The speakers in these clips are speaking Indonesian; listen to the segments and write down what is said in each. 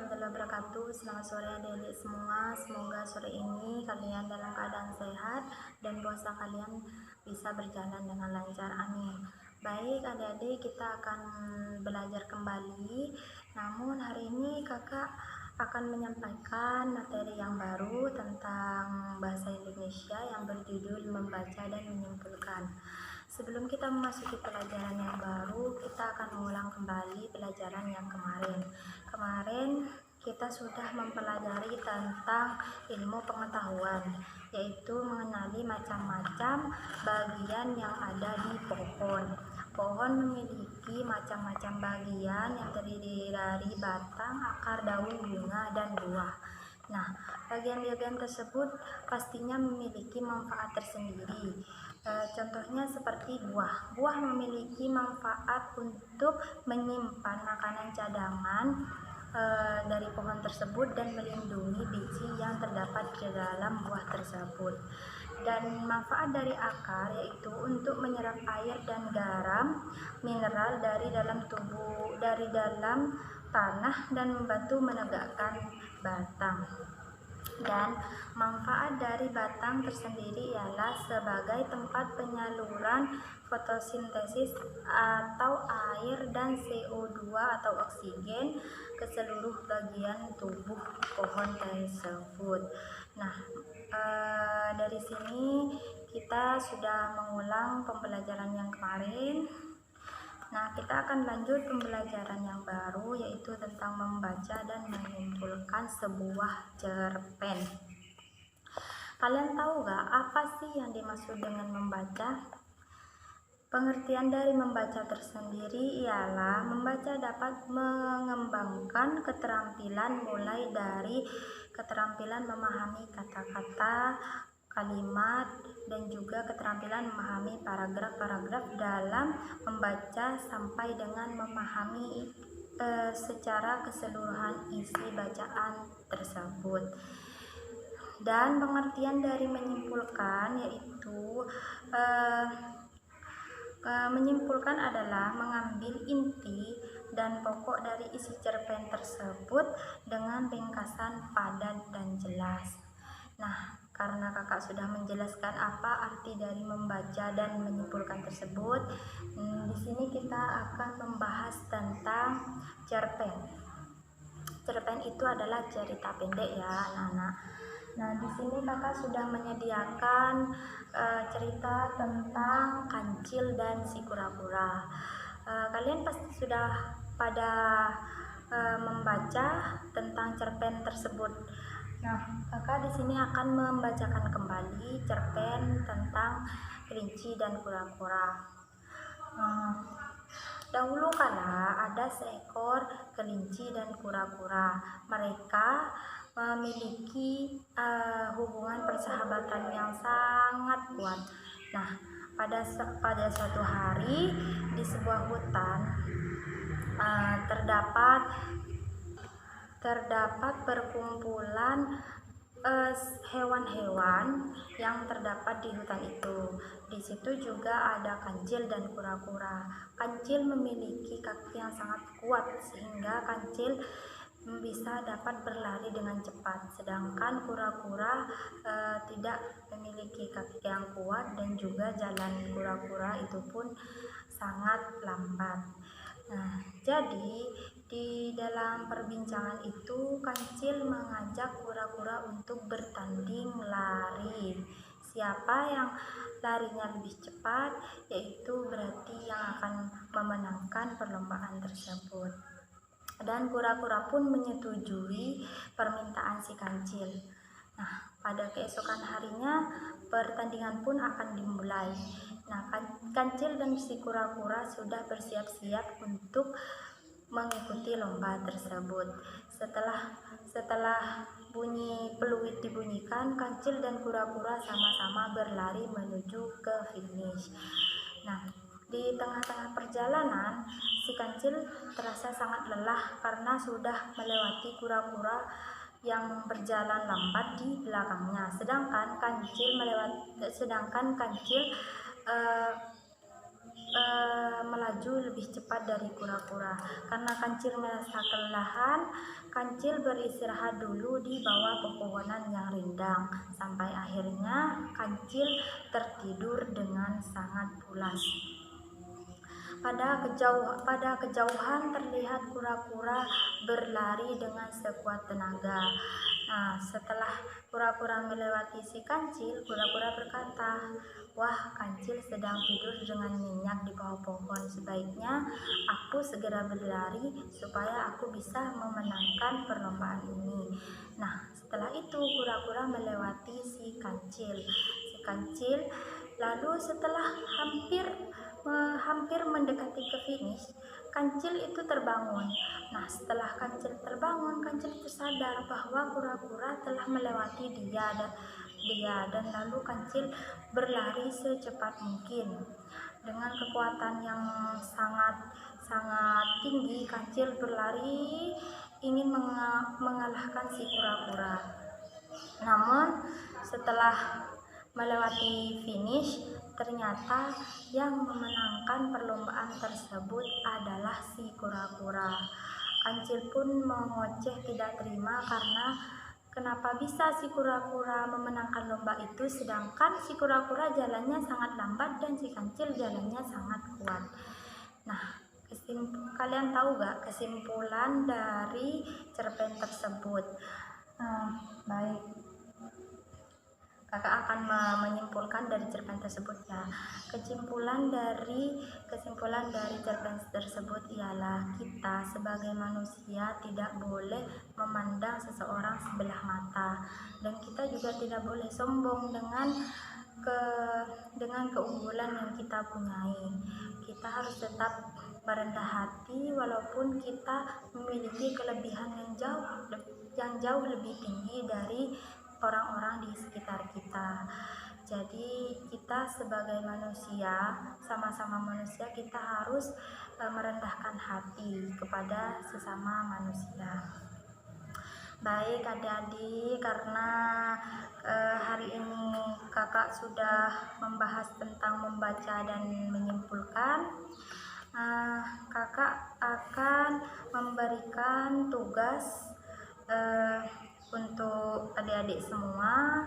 warahmatullahi wabarakatuh. Selamat sore adik-adik semua. Semoga sore ini kalian dalam keadaan sehat dan puasa kalian bisa berjalan dengan lancar. Amin. Baik adik-adik, kita akan belajar kembali. Namun hari ini kakak akan menyampaikan materi yang baru tentang bahasa Indonesia yang berjudul membaca dan menyimpulkan. Sebelum kita memasuki pelajaran yang baru, kita akan mengulang kembali pelajaran yang kemarin. Kemarin kita sudah mempelajari tentang ilmu pengetahuan, yaitu mengenali macam-macam bagian yang ada di pohon. Pohon memiliki macam-macam bagian yang terdiri dari batang, akar, daun, bunga, dan buah. Nah, bagian-bagian tersebut pastinya memiliki manfaat tersendiri. Contohnya seperti buah. Buah memiliki manfaat untuk menyimpan makanan cadangan dari pohon tersebut dan melindungi biji yang terdapat di dalam buah tersebut. Dan manfaat dari akar yaitu untuk menyerap air dan garam mineral dari dalam tanah dan membantu menegakkan batang. Dan manfaat dari batang tersendiri ialah sebagai tempat penyaluran fotosintesis atau air dan CO2 atau oksigen ke seluruh bagian tubuh pohon tersebut. Nah, dari sini kita sudah mengulang pembelajaran yang kemarin. Nah, kita akan lanjut pembelajaran yang baru, yaitu tentang membaca dan menyimpulkan sebuah cerpen. Kalian tahu gak apa sih yang dimaksud dengan membaca? Pengertian dari membaca tersendiri ialah membaca dapat mengembangkan keterampilan mulai dari keterampilan memahami kata-kata, kalimat, dan juga keterampilan memahami paragraf-paragraf dalam membaca sampai dengan memahami secara keseluruhan isi bacaan tersebut. Dan pengertian dari menyimpulkan yaitu menyimpulkan adalah mengambil inti dan pokok dari isi cerpen tersebut dengan ringkasan padat dan jelas. Nah, karena kakak sudah menjelaskan apa arti dari membaca dan menyimpulkan tersebut, di sini kita akan membahas tentang cerpen. Cerpen itu adalah cerita pendek ya, anak-anak. Nah, di sini kakak sudah menyediakan cerita tentang kancil dan si kura-kura. Kalian pasti sudah pada membaca tentang cerpen tersebut. Nah, kakak di sini akan membacakan kembali cerpen tentang kelinci dan kura-kura. Dahulu kala ada seekor kelinci dan kura-kura. Mereka memiliki hubungan persahabatan yang sangat kuat. Nah, pada suatu hari di sebuah hutan terdapat perkumpulan hewan-hewan yang terdapat di hutan itu. Di situ juga ada kancil dan kura-kura. Kancil memiliki kaki yang sangat kuat sehingga kancil bisa dapat berlari dengan cepat, sedangkan kura-kura tidak memiliki kaki yang kuat dan juga jalan kura-kura itu pun sangat lambat. Nah, jadi di dalam perbincangan itu kancil mengajak kura-kura untuk bertanding lari. Siapa yang larinya lebih cepat, yaitu berarti yang akan memenangkan perlombaan tersebut. Dan kura-kura pun menyetujui permintaan si kancil. Nah, pada keesokan harinya pertandingan pun akan dimulai. Nah, kancil dan si kura-kura sudah bersiap-siap untuk mengikuti lomba tersebut. Setelah bunyi peluit dibunyikan, kancil dan kura-kura sama-sama berlari menuju ke finish. Nah, di tengah-tengah perjalanan, si kancil terasa sangat lelah karena sudah melewati kura-kura yang berjalan lambat di belakangnya. Sedangkan kancil melaju lebih cepat dari kura-kura. Karena kancil merasa kelelahan, kancil beristirahat dulu di bawah pepohonan yang rindang sampai akhirnya kancil tertidur dengan sangat pulas. Pada kejauhan terlihat kura-kura berlari dengan sekuat tenaga. Nah, setelah kura-kura melewati si kancil, kura-kura berkata, "Wah, kancil sedang tidur dengan nyenyak di bawah pohon. Sebaiknya aku segera berlari supaya aku bisa memenangkan perlombaan ini." Nah, setelah itu kura-kura melewati si kancil. Lalu setelah hampir mendekati ke finish, kancil itu terbangun. Nah, setelah kancil terbangun, kancil tersadar bahwa kura-kura telah melewati dia dan lalu kancil berlari secepat mungkin. Dengan kekuatan yang sangat tinggi, kancil berlari ingin mengalahkan si kura-kura. Namun setelah melewati finish, ternyata yang memenangkan perlombaan tersebut adalah si kura-kura. Kancil pun mengoceh tidak terima karena kenapa bisa si kura-kura memenangkan lomba itu sedangkan si kura-kura jalannya sangat lambat dan si kancil jalannya sangat kuat. Nah, kalian tahu gak kesimpulan dari cerpen tersebut? Baik, kakak akan menyimpulkan dari cerpen tersebut ya. Kesimpulan dari cerpen tersebut ialah kita sebagai manusia tidak boleh memandang seseorang sebelah mata, dan kita juga tidak boleh sombong dengan keunggulan yang kita punyai. Kita harus tetap merendah hati walaupun kita memiliki kelebihan yang jauh lebih tinggi dari orang-orang di sekitar kita. Jadi kita sebagai manusia, sama-sama manusia, kita harus merendahkan hati kepada sesama manusia. Baik adik-adik, karena hari ini kakak sudah membahas tentang membaca dan menyimpulkan, kakak akan memberikan tugas untuk adik-adik semua.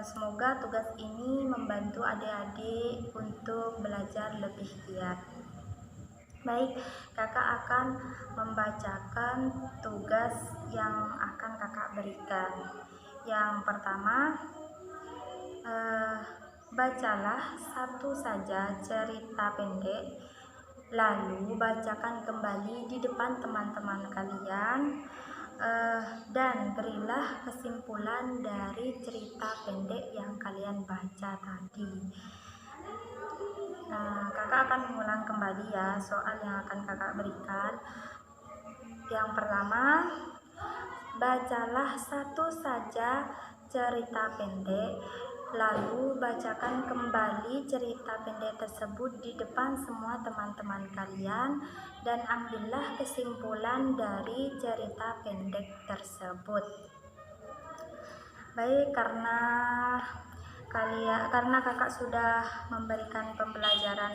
Semoga tugas ini membantu adik-adik untuk belajar lebih giat. Baik, kakak akan membacakan tugas yang akan kakak berikan. Yang pertama, bacalah satu saja cerita pendek, lalu bacakan kembali di depan teman-teman kalian, dan berilah kesimpulan dari cerita pendek yang kalian baca tadi. Kakak akan mengulang kembali ya soal yang akan kakak berikan. Yang pertama, bacalah satu saja cerita pendek, lalu bacakan kembali cerita pendek tersebut di depan semua teman-teman kalian dan ambillah kesimpulan dari cerita pendek tersebut. Baik, karena kakak sudah memberikan pembelajaran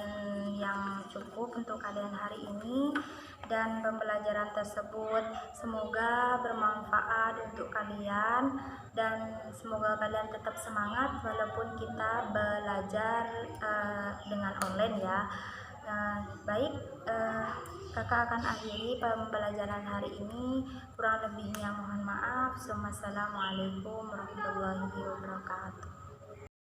yang cukup untuk kalian hari ini, dan pembelajaran tersebut semoga bermanfaat untuk kalian dan semoga kalian tetap semangat walaupun kita belajar dengan online ya. Baik, kakak akan akhiri pembelajaran hari ini. Kurang lebihnya mohon maaf. Wassalamualaikum warahmatullahi wabarakatuh.